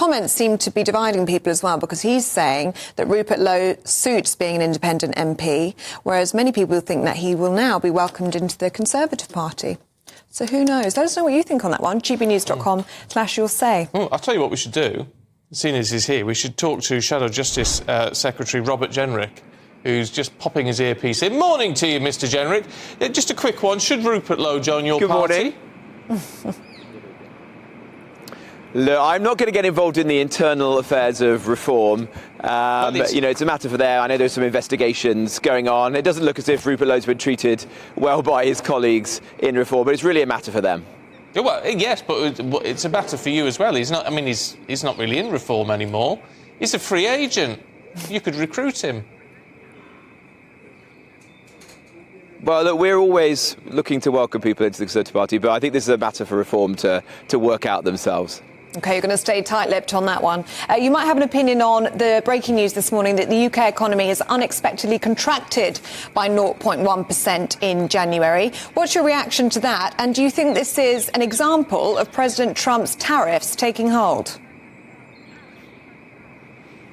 comments seem to be dividing people as well, because he's saying that Rupert Lowe suits being an independent MP, whereas many people think that he will now be welcomed into the Conservative Party. So who knows? Let us know what you think on that one. gbnews.com/you'll say. Well, I'll tell you what we should do. Seeing as he's here, we should talk to Shadow Justice Secretary Robert Jenrick, who's just popping his earpiece in. Morning to you, Mr. Jenrick. Just a quick one. Should Rupert Lowe join your party? Good morning. Look, I'm not going to get involved in the internal affairs of reform. But, you know, it's a matter for there. I know there's some investigations going on. It doesn't look as if Rupert Lowe's been treated well by his colleagues in reform, but it's really a matter for them. Well, yes, but it's a matter for you as well. He's not. I mean, he's not really in reform anymore. He's a free agent. You could recruit him. Well, look, we're always looking to welcome people into the Conservative Party, but I think this is a matter for reform to work out themselves. OK, you're going to stay tight-lipped on that one. You might have an opinion on the breaking news this morning that the UK economy has unexpectedly contracted by 0.1% in January. What's your reaction to that? And do you think this is an example of President Trump's tariffs taking hold?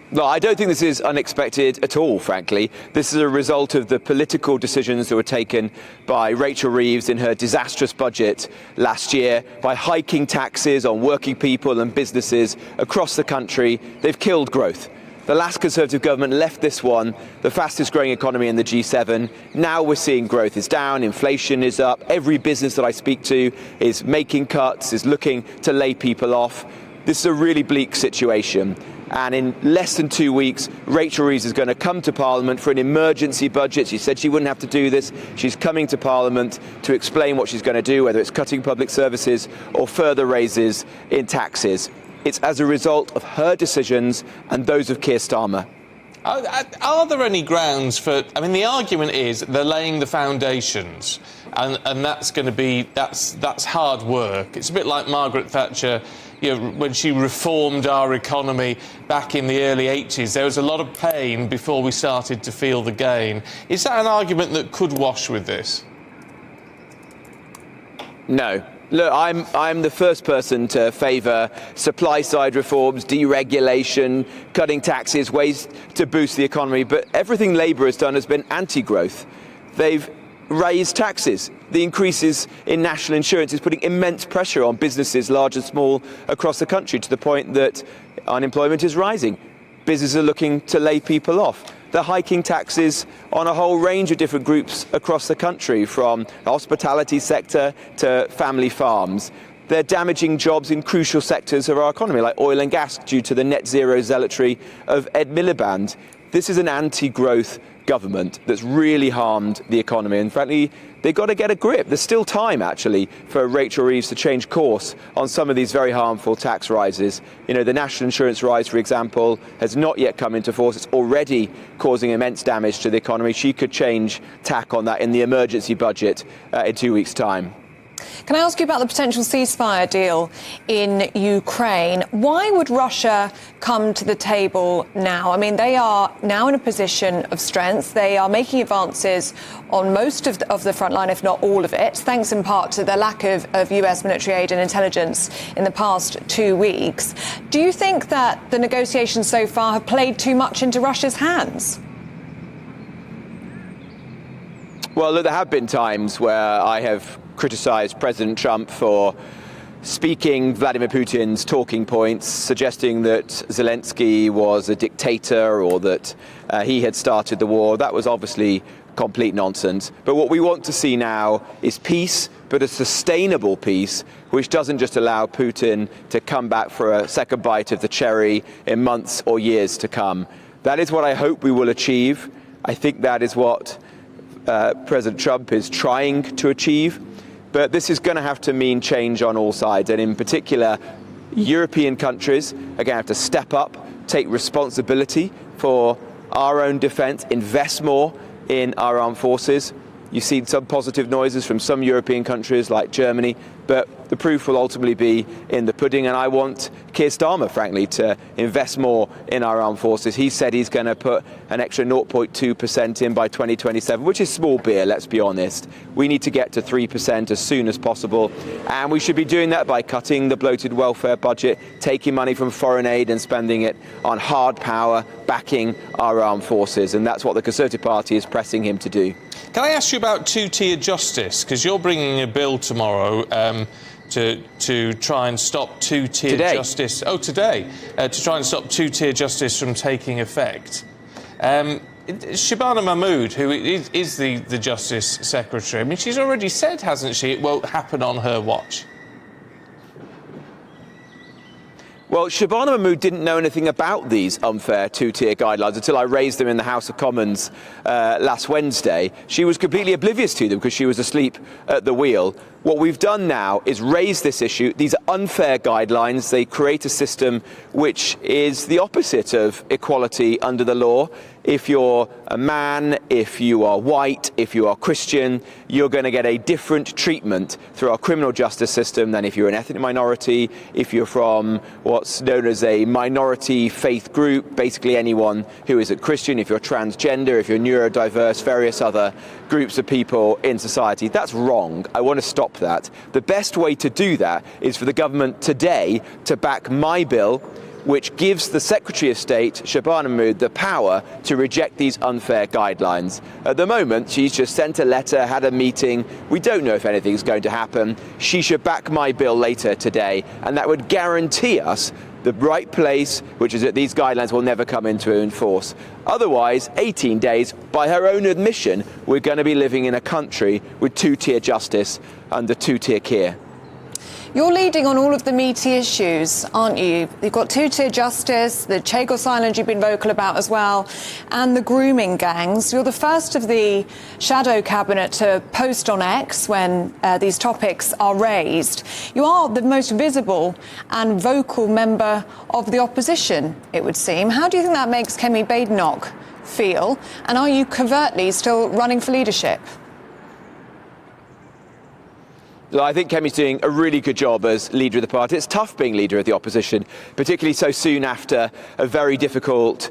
No, I don't think this is unexpected at all, frankly. This is a result of the political decisions that were taken by Rachel Reeves in her disastrous budget last year by hiking taxes on working people and businesses across the country. They've killed growth. The last Conservative government left this one the fastest growing economy in the G7. Now we're seeing growth is down, inflation is up. Every business that I speak to is making cuts, is looking to lay people off. This is a really bleak situation. And in less than 2 weeks, Rachel Reeves is going to come to Parliament for an emergency budget. She said she wouldn't have to do this. She's coming to Parliament to explain what she's going to do, whether it's cutting public services or further raises in taxes. It's as a result of her decisions and those of Keir Starmer. Are there any grounds for... I mean, the argument is they're laying the foundations, and that's going to be... That's hard work. It's a bit like Margaret Thatcher, you know, when she reformed our economy back in the early 80s. There was a lot of pain before we started to feel the gain. Is that an argument that could wash with this? No. Look, I'm the first person to favour supply-side reforms, deregulation, cutting taxes, ways to boost the economy. But everything Labour has done has been anti-growth. They've raised taxes. The increases in national insurance is putting immense pressure on businesses, large and small, across the country, to the point that unemployment is rising. Businesses are looking to lay people off. They're hiking taxes on a whole range of different groups across the country, from the hospitality sector to family farms. They're damaging jobs in crucial sectors of our economy, like oil and gas, due to the net zero zealotry of Ed Miliband. This is an anti-growth government that's really harmed the economy, and frankly, they've got to get a grip. There's still time, actually, for Rachel Reeves to change course on some of these very harmful tax rises. You know, the national insurance rise, for example, has not yet come into force. It's already causing immense damage to the economy. She could change tack on that in the emergency budget in 2 weeks' time. Can I ask you about the potential ceasefire deal in Ukraine? Why would Russia come to the table now? I mean, they are now in a position of strength. They are making advances on most of the front line, if not all of it, thanks in part to the lack of US military aid and intelligence in the past 2 weeks. Do you think that the negotiations so far have played too much into Russia's hands? Well, look, there have been times where I have criticised President Trump for speaking Vladimir Putin's talking points, suggesting that Zelensky was a dictator or that he had started the war. That was obviously complete nonsense. But what we want to see now is peace, but a sustainable peace, which doesn't just allow Putin to come back for a second bite of the cherry in months or years to come. That is what I hope we will achieve. I think that is what President Trump is trying to achieve. But this is going to have to mean change on all sides. And in particular, European countries are going to have to step up, take responsibility for our own defence, invest more in our armed forces. You've seen some positive noises from some European countries like Germany, but the proof will ultimately be in the pudding, and I want Keir Starmer, frankly, to invest more in our armed forces. He said he's going to put an extra 0.2% in by 2027, which is small beer, let's be honest. We need to get to 3% as soon as possible, and we should be doing that by cutting the bloated welfare budget, taking money from foreign aid and spending it on hard power, backing our armed forces, and that's what the Conservative Party is pressing him to do. Can I ask you about two-tier justice? Because you're bringing a bill tomorrow to try and stop two-tier justice. Oh, today. To try and stop two-tier justice from taking effect. Shabana Mahmood, who is the Justice Secretary, I mean, she's already said, hasn't she, it won't happen on her watch. Well, Shabana Mahmood didn't know anything about these unfair two-tier guidelines until I raised them in the House of Commons last Wednesday. She was completely oblivious to them because she was asleep at the wheel. What we've done now is raise this issue. These are unfair guidelines. They create a system which is the opposite of equality under the law. If you're a man, if you are white, if you are Christian, you're going to get a different treatment through our criminal justice system than if you're an ethnic minority, if you're from what's known as a minority faith group, basically anyone who isn't Christian, if you're transgender, if you're neurodiverse, various other groups of people in society. That's wrong. I want to stop that. The best way to do that is for the government today to back my bill, which gives the Secretary of State, Shabana Mahmood, the power to reject these unfair guidelines. At the moment, she's just sent a letter, had a meeting. We don't know if anything's going to happen. She should back my bill later today, and that would guarantee us the right place, which is that these guidelines will never come into force. Otherwise, 18 days, by her own admission, we're going to be living in a country with two-tier justice under two-tier Keir. You're leading on all of the meaty issues, aren't you? You've got two-tier justice, the Chagos Island you've been vocal about as well, and the grooming gangs. You're the first of the shadow cabinet to post on X when these topics are raised. You are the most visible and vocal member of the opposition, it would seem. How do you think that makes Kemi Badenoch feel? And are you covertly still running for leadership? I think Kemi's doing a really good job as leader of the party. It's tough being leader of the opposition, particularly so soon after a very difficult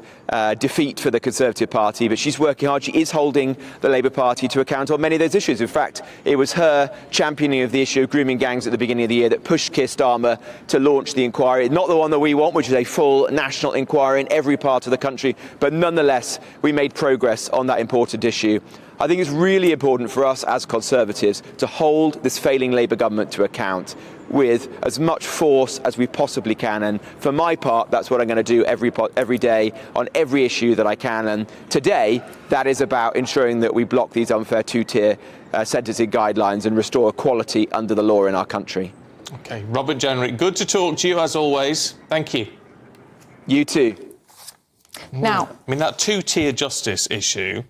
defeat for the Conservative Party. But she's working hard. She is holding the Labour Party to account on many of those issues. In fact, it was her championing of the issue of grooming gangs at the beginning of the year that pushed Keir Starmer to launch the inquiry. Not the one that we want, which is a full national inquiry in every part of the country. But nonetheless, we made progress on that important issue. I think it's really important for us as Conservatives to hold this failing Labour government to account with as much force as we possibly can. And for my part, that's what I'm going to do every day on every issue that I can. And today, that is about ensuring that we block these unfair two-tier sentencing guidelines and restore equality under the law in our country. OK, Robert Jenrick, good to talk to you as always. Thank you. You too. Now, I mean, that two-tier justice issue,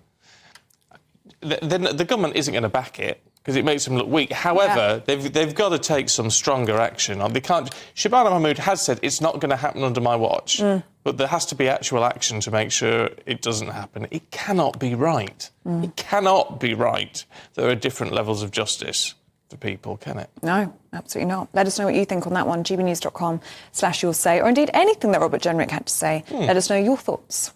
the government isn't going to back it because it makes them look weak. However, they've got to take some stronger action. They can't. Shabana Mahmood has said it's not going to happen under my watch, but there has to be actual action to make sure it doesn't happen. It cannot be right. It cannot be right. There are different levels of justice for people, can it? No, absolutely not. Let us know what you think on that one. GBnews.com/you'll say, or indeed anything that Robert Jenrick had to say. Let us know your thoughts.